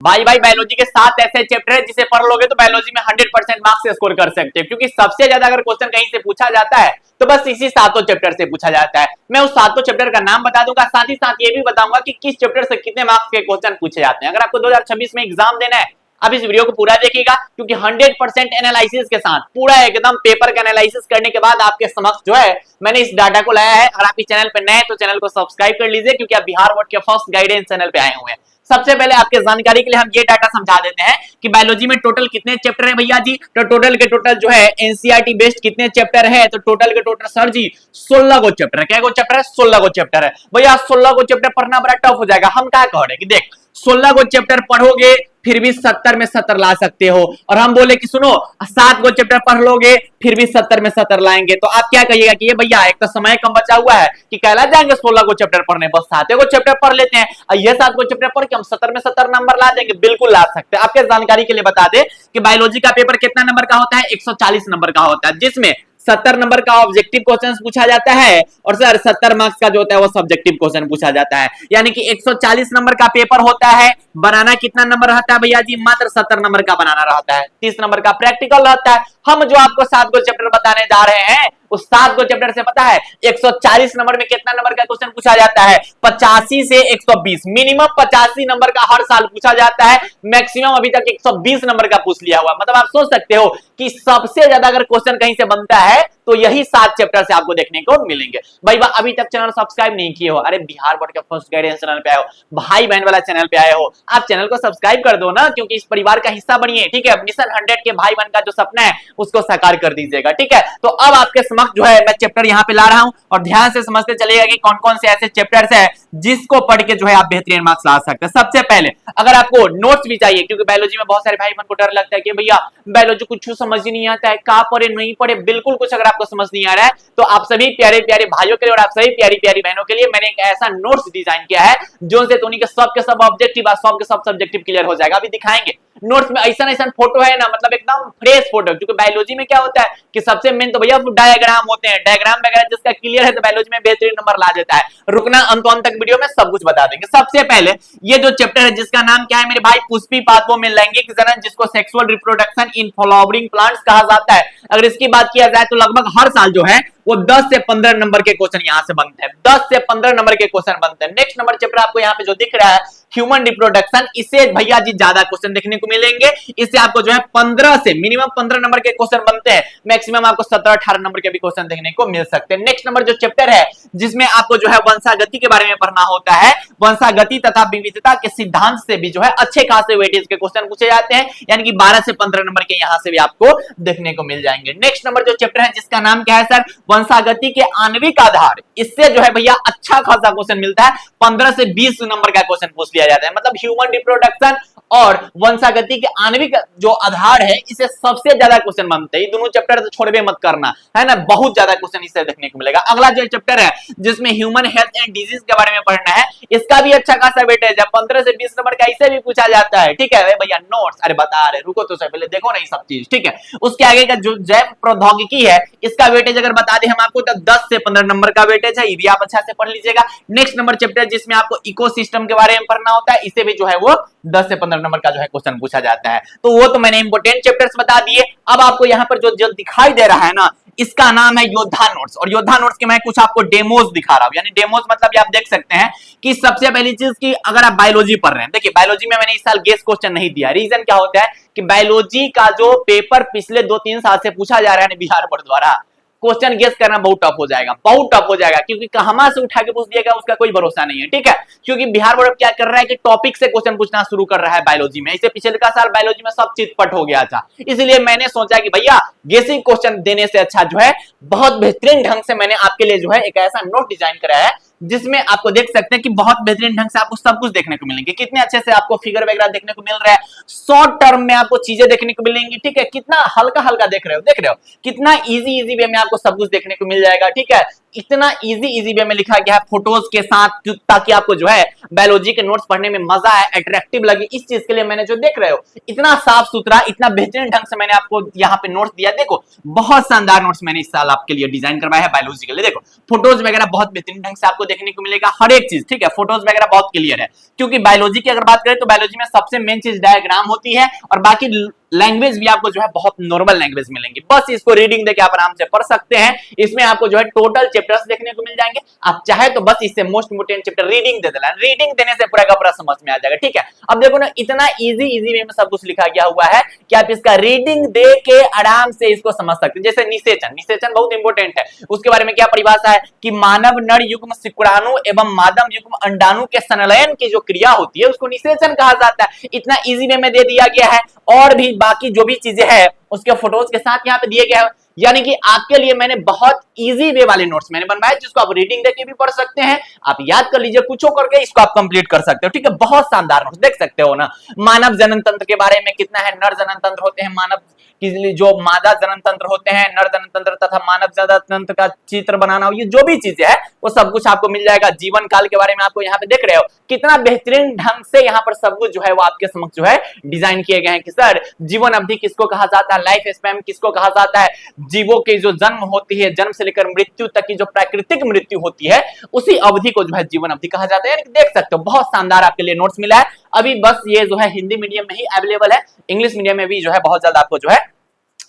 भाई बायोलॉजी के 7 ऐसे चैप्टर है जिसे पढ़ लोगे तो बायोलॉजी में 100% मार्क्स स्कोर कर सकते हो, क्योंकि सबसे ज्यादा अगर क्वेश्चन कहीं से पूछा जाता है तो बस इसी 7 चैप्टर से पूछा जाता है। मैं उस 7 चैप्टर का नाम बता दूंगा, साथ ही साथ ये भी बताऊंगा कि किस चैप्टर से कितने मार्क्स के क्वेश्चन पूछे जाते हैं। अगर आपको 2026 में एग्जाम देना है, आप इस वीडियो को पूरा देखिएगा, क्योंकि 100% एनालिसिस के साथ पूरा एकदम पेपर का एनालिसिस करने के बाद आपके समक्ष जो है मैंने इस डाटा को लाया है। अगर आप इस चैनल पे नए हैं तो चैनल को सब्सक्राइब कर लीजिए, क्योंकि आप बिहार बोर्ड के फर्स्ट गाइडेंस चैनल पे आए हुए हैं। सबसे पहले आपके जानकारी के लिए हम ये डाटा समझा देते हैं कि बायोलॉजी में टोटल कितने चैप्टर हैं भैया जी। तो टोटल के टोटल जो है एनसीईआरटी बेस्ड कितने चैप्टर है, तो टोटल के टोटल सर जी 16 गो चैप्टर है। क्या गो चैप्टर है? 16 गो चैप्टर है भैया। 16 गो चैप्टर पढ़ना बड़ा टफ हो जाएगा। हम क्या कह रहे हैं कि देख 16 गो चैप्टर पढ़ोगे फिर भी 70 में 70 ला सकते हो, और हम बोले कि सुनो 7 गो चैप्टर पढ़ लोगे फिर भी 70 में 70 लाएंगे, तो आप क्या कहिएगा कि ये भैया एक तो समय कम बचा हुआ है कि कहला जाएंगे 16 गो चैप्टर पढ़ने, बस 7 गो चैप्टर पढ़ लेते हैं और ये 7 गो चैप्टर पढ़ के हम 70 में 70 नंबर ला देंगे। बिल्कुल ला सकते हैं। आपके जानकारी के लिए बता दें कि बायोलॉजी का पेपर कितना नंबर का होता है? 140 नंबर का होता है, जिसमें 70 नंबर का ऑब्जेक्टिव क्वेश्चन पूछा जाता है और सर 70 मार्क्स का जो होता है वो सब्जेक्टिव क्वेश्चन पूछा जाता है। यानी कि 140 नंबर का पेपर होता है। बनाना कितना नंबर रहता है भैया जी? मात्र 70 नंबर का बनाना रहता है। 30 नंबर का प्रैक्टिकल रहता है। हम जो आपको 7 गो चैप्टर बताने जा रहे हैं उस 7 गो चैप्टर से पता है 140 नंबर में कितना नंबर का क्वेश्चन पूछा जाता है? 85 से 120, मिनिमम 85 नंबर का हर साल पूछा जाता है। मैक्सिमम अभी तक 120 नंबर का पूछ लिया हुआ। मतलब आप सोच सकते हो कि सबसे ज्यादा अगर क्वेश्चन कहीं से बनता है तो यही 7 चैप्टर से आपको देखने को मिलेंगे। भाई अभी तक चैनल सब्सक्राइब नहीं किए हो, अरे बिहार बोर्ड के फर्स्ट गाइडेंस चैनल पे आए हो, भाई बहन वाला चैनल पे आए हो, आप चैनल को सब्सक्राइब कर दो ना, क्योंकि इस परिवार का हिस्सा बनिए। ठीक है, मिशन 100 के भाई बहन का जो सपना है उसको साकार कर दीजिएगा। ठीक है, तो अब आपके समक्ष जो है मैं चैप्टर यहाँ पे ला रहा हूं और ध्यान से समझते चलिएगा कि कौन कौन से ऐसे चैप्टर्स है जिसको पढ़ के जो है आप बेहतरीन मार्क्स ला सकते हैं। सबसे पहले अगर आपको नोट्स भी चाहिए, क्योंकि बायोलॉजी में बहुत सारे भाई बहन को डर लगता है कि भैया बायोलॉजी कुछ समझ ही नहीं आता है, कहां पढ़े नहीं पढ़े, बिल्कुल कुछ अगर आपको समझ नहीं आ रहा है तो आप सभी प्यारे प्यारे भाइयों के लिए और आप सभी प्यारी प्यारी बहनों के लिए मैंने एक ऐसा नोट्स डिजाइन किया है जो से उन्हीं के सब ऑब्जेक्टिव और सब के सब सब्जेक्टिव क्लियर हो जाएगा। अभी दिखाएंगे नोट्स में ऐसा ऐसा फोटो है ना, मतलब एकदम फ्रेश फोटो, क्योंकि बायोलॉजी में क्या होता है कि सबसे मेन तो भैया डायग्राम होते हैं, डायग्राम वगैरह जिसका क्लियर है तो बायोलॉजी में बेहतरीन नंबर ला देता है। रुकना अंत तक वीडियो में सब कुछ बता देंगे। सबसे पहले ये जो चैप्टर है जिसका नाम क्या है मेरे भाई? पुष्पी पादपों में लैंगिक जनन, जिसको sexual reproduction in flowering plants कहा जाता है। अगर इसकी बात किया जाए तो लगभग हर साल जो है वो 10 से 15 नंबर के क्वेश्चन यहां से बनते हैं। 10 से 15 नंबर के क्वेश्चन बनते हैं। नेक्स्ट नंबर चैप्टर आपको यहाँ पे जो दिख रहा है ह्यूमन रिप्रोडक्शन, इससे भैया जी ज्यादा क्वेश्चन देखने को मिलेंगे। इससे आपको जो है 15 से मिनिमम 15 नंबर के क्वेश्चन बनते हैं, मैक्सिमम आपको 17-18 नंबर के भी क्वेश्चन देखने को मिल सकते हैं। नेक्स्ट नंबर जो चैप्टर है जिसमें आपको जो है वंशागति के बारे में पढ़ना होता है, वंशागति तथा विविधता के सिद्धांत से भी जो है अच्छे खासे वेटेज के क्वेश्चन पूछे जाते हैं, यानी कि 12 से 15 नंबर के यहां से भी आपको देखने को मिल जाएंगे। नेक्स्ट नंबर जो चैप्टर है जिसका नाम क्या है सर? वंशागति के आणविक आधार, इससे जो है भैया अच्छा खासा क्वेश्चन मिलता है। 15 से 20 नंबर का क्वेश्चन पूछ लिया जाता है। मतलब ह्यूमन रिप्रोडक्शन और वंशागति के आणविक जो आधार है इसे सबसे ज्यादा क्वेश्चन बनते हैं। दोनों चैप्टर तो छोड़वे मत करना, है ना, बहुत ज्यादा क्वेश्चन इससे देखने को मिलेगा। अगला जो चैप्टर है जिसमें ह्यूमन हेल्थ एंड डिजीज के बारे में पढ़ना है, इसका भी अच्छा खासा वेटेज है। 15 से 20 नंबर का इसे भी पूछा जाता है। ठीक है भैया, नोट्स अरे बता रहे, रुको तो सही, पहले देखो ना ये सब चीज। ठीक है, उसके आगे का जो जैव प्रौद्योगिकी है इसका वेटेज अगर बता दें हम आपको तो 10 से 15 नंबर का वेटेज है। ये भी आप अच्छा से पढ़ लीजिएगा। नेक्स्ट नंबर चैप्टर जिसमें आपको इकोसिस्टम के बारे में पढ़ना होता है, इसे भी जो है वो 10 से 15 नंबर का जो है क्वेश्चन पूछा जाता है। तो वो तो मैंने इंपोर्टेंट चैप्टर्स बता दिए। अब आपको यहाँ पर जो दिखाई दे रहा है ना, इसका नाम है योद्धा नोट्स, और योद्धा नोट्स के मैं कुछ आपको डेमोज दिखा रहा हूं। यानी डेमोज मतलब आप देख सकते हैं कि सबसे पहली चीज की अगर आप बायोलॉजी पढ़ रहे हैं, देखिए बायोलॉजी में मैंने इस साल गेस क्वेश्चन नहीं दिया। रीजन क्या होता है कि बायोलॉजी का जो पेपर पिछले 2-3 साल से पूछा जा रहा है बिहार बोर्ड द्वारा, क्वेश्चन गेस करना बहुत टफ हो जाएगा, बहुत टफ हो जाएगा, क्योंकि कहां से उठा के पूछ दिया गया उसका कोई भरोसा नहीं है। ठीक है, क्योंकि बिहार बोर्ड क्या कर रहा है कि टॉपिक से क्वेश्चन पूछना शुरू कर रहा है बायोलॉजी में। इसे पिछले का साल बायोलॉजी में सब चितपट हो गया था, इसलिए मैंने सोचा कि भैया गेसिंग क्वेश्चन देने से अच्छा जो है बहुत बेहतरीन ढंग से मैंने आपके लिए जो है एक ऐसा नोट डिजाइन कराया है जिसमें आपको देख सकते हैं कि बहुत बेहतरीन ढंग से आपको सब कुछ देखने को मिलेंगे। कितने अच्छे से आपको फिगर वगैरह देखने को मिल रहा है, शॉर्ट टर्म में आपको चीजें देखने को मिलेंगी। ठीक है, कितना हल्का हल्का देख रहे हो, कितना इजी वे में आपको सब कुछ देखने को मिल जाएगा। ठीक है, इतना इजी वे में लिखा गया है फोटोज के साथ, ताकि आपको जो है बायोलॉजी के नोट्स पढ़ने में मजा आए, अट्रैक्टिव लगे। इस चीज के लिए मैंने जो देख रहे हो इतना साफ सुथरा, इतना बेहतरीन ढंग से मैंने आपको यहाँ पे नोट्स दिया। देखो बहुत शानदार नोट्स मैंने इस साल आपके लिए डिजाइन करवाया है बायोलॉजी के लिए। देखो फोटोज वगैरह बहुत बेहतरीन ढंग से आपको देखने को मिलेगा हर एक चीज, ठीक है, फोटोज वगैरह बहुत क्लियर है। क्योंकि बायोलॉजी की अगर बात करें तो बायोलॉजी में सबसे मेन चीज डायग्राम होती है, और बाकी लैंग्वेज भी आपको जो है बहुत नॉर्मल लैंग्वेज मिलेंगी, बस इसको रीडिंग देके आप आराम से पढ़ सकते हैं। इसमें आपको जो है टोटल चैप्टर्स देखने को मिल जाएंगे, आप चाहे तो बस इससे मोस्ट इंपोर्टेंट चैप्टर रीडिंग दे देना, रीडिंग देने से पूरा का पूरा समझ में आ जाएगा, ठीक है। अब देखो ना, इतना इजी वे में सब कुछ लिखा गया हुआ है कि आप इसका रीडिंग दे के आराम से इसको समझ सकते हैं। जैसे निषेचन, निषेचन बहुत इंपॉर्टेंट है, उसके बारे में क्या परिभाषा है कि मानव नर युग्म शुक्राणु एवं मादम युग्म अंडाणु के संलयन की जो क्रिया होती है उसको निषेचन कहा जाता है। इतना इजी वे में दे दिया गया है, और भी बाकी जो भी चीजें हैं उसके फोटोज के साथ यहाँ पे दिए गए हैं। यानी कि आपके लिए मैंने बहुत इजी वे वाले नोट्स मैंने बनवाए, जिसको आप रीडिंग देके भी पढ़ सकते हैं, आप याद कर लीजिए कुछ करके इसको आप कंप्लीट कर सकते हो, ठीक है। बहुत शानदार नोट्स देख सकते हो ना। मानव जनन तंत्र के बारे में कितना है, नर जनन तंत्र होते हैं, मानव की जो मादा जनन तंत्र होते हैं, नर जनन तंत्र तथा मानव जनन तंत्र का चित्र बनाना, ये जो भी चीजें है वो सब कुछ आपको मिल जाएगा। जीवन काल के बारे में आपको यहाँ पे देख रहे हो कितना बेहतरीन ढंग से यहाँ पर सब कुछ जो है वो आपके समक्ष जो है डिजाइन किए गए हैं कि सर जीवन अवधि किसको कहा जाता है, लाइफ स्पैन किसको कहा जाता है, जीवों की जो जन्म होती है, जन्म से लेकर मृत्यु तक की जो प्राकृतिक मृत्यु होती है उसी अवधि को जो है जीवन अवधि कहा जाता है। यानी देख सकते हो बहुत शानदार आपके लिए नोट्स मिला है। अभी बस ये जो है हिंदी मीडियम में ही अवेलेबल है, इंग्लिश मीडियम में भी जो है बहुत जल्द आपको जो है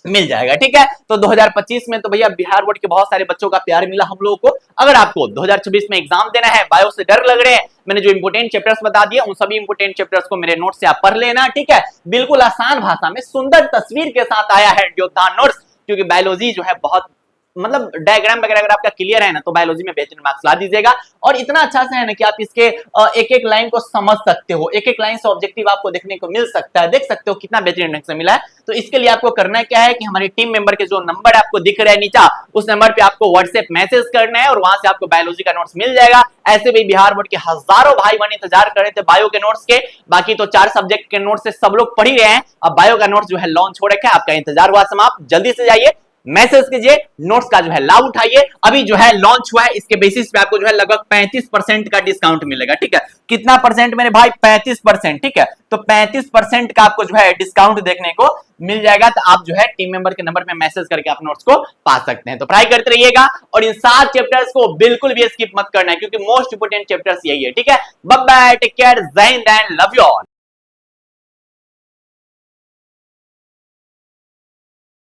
मिल जाएगा, ठीक है। तो 2025 में तो भैया बिहार बोर्ड के बहुत सारे बच्चों का प्यार मिला हम लोगों को। अगर आपको 2026 में एग्जाम देना है, बायो से डर लग रहे हैं, मैंने जो इंपोर्टेंट चैप्टर्स बता दिए उन सभी इंपोर्टेंट चैप्टर्स को मेरे नोट से आप पढ़ लेना, ठीक है। बिल्कुल आसान भाषा में सुंदर तस्वीर के साथ आया है योगदान नोट्स, क्योंकि बायोलॉजी जो है बहुत मतलब डायग्राम वगैरह अगर आपका क्लियर है ना तो बायोलॉजी में बेहतरीन मार्क्स ला दीजिएगा। और इतना अच्छा से है ना कि आप इसके एक एक लाइन को समझ सकते हो, एक एक लाइन से ऑब्जेक्टिव आपको देखने को मिल सकता है, देख सकते हो कितना बेहतरीन ढंग से मिला है। तो इसके लिए आपको करना क्या है कि हमारी टीम मेंबर के जो नंबर आपको दिख रहा है नीचा, उस नंबर पे आपको व्हाट्सएप मैसेज करना है और वहां से आपको बायोलॉजी का नोट्स मिल जाएगा। ऐसे भी बिहार बोर्ड के हजारों भाई बहन इंतजार कर रहे थे बायो के नोट्स के, बाकी तो 4 सब्जेक्ट के नोट्स से सब लोग पढ़ ही रहे हैं, अब बायो का नोट्स जो है लॉन्च हो रखा है, आपका इंतजार हुआ समाप्त। जल्दी से जाइए, मैसेज कीजिए, नोट्स का जो है लाभ उठाइए। अभी जो है लॉन्च हुआ है, इसके बेसिस पे आपको जो है लगभग 35% का डिस्काउंट मिलेगा, ठीक है। कितना परसेंट मेरे भाई? 35%, ठीक है। तो 35% का आपको जो है डिस्काउंट देखने को मिल जाएगा। तो आप जो है टीम मेंबर के नंबर पे मैसेज करके आप नोट्स को पा सकते हैं। तो पढ़ाई करते रहिएगा और इन 7 चैप्टर्स को बिल्कुल भी स्किप मत करना है, क्योंकि मोस्ट इंपोर्टेंट चैप्टर्स यही है, ठीक है। बाय बाय, टेक केयर, जय Hind and love you all.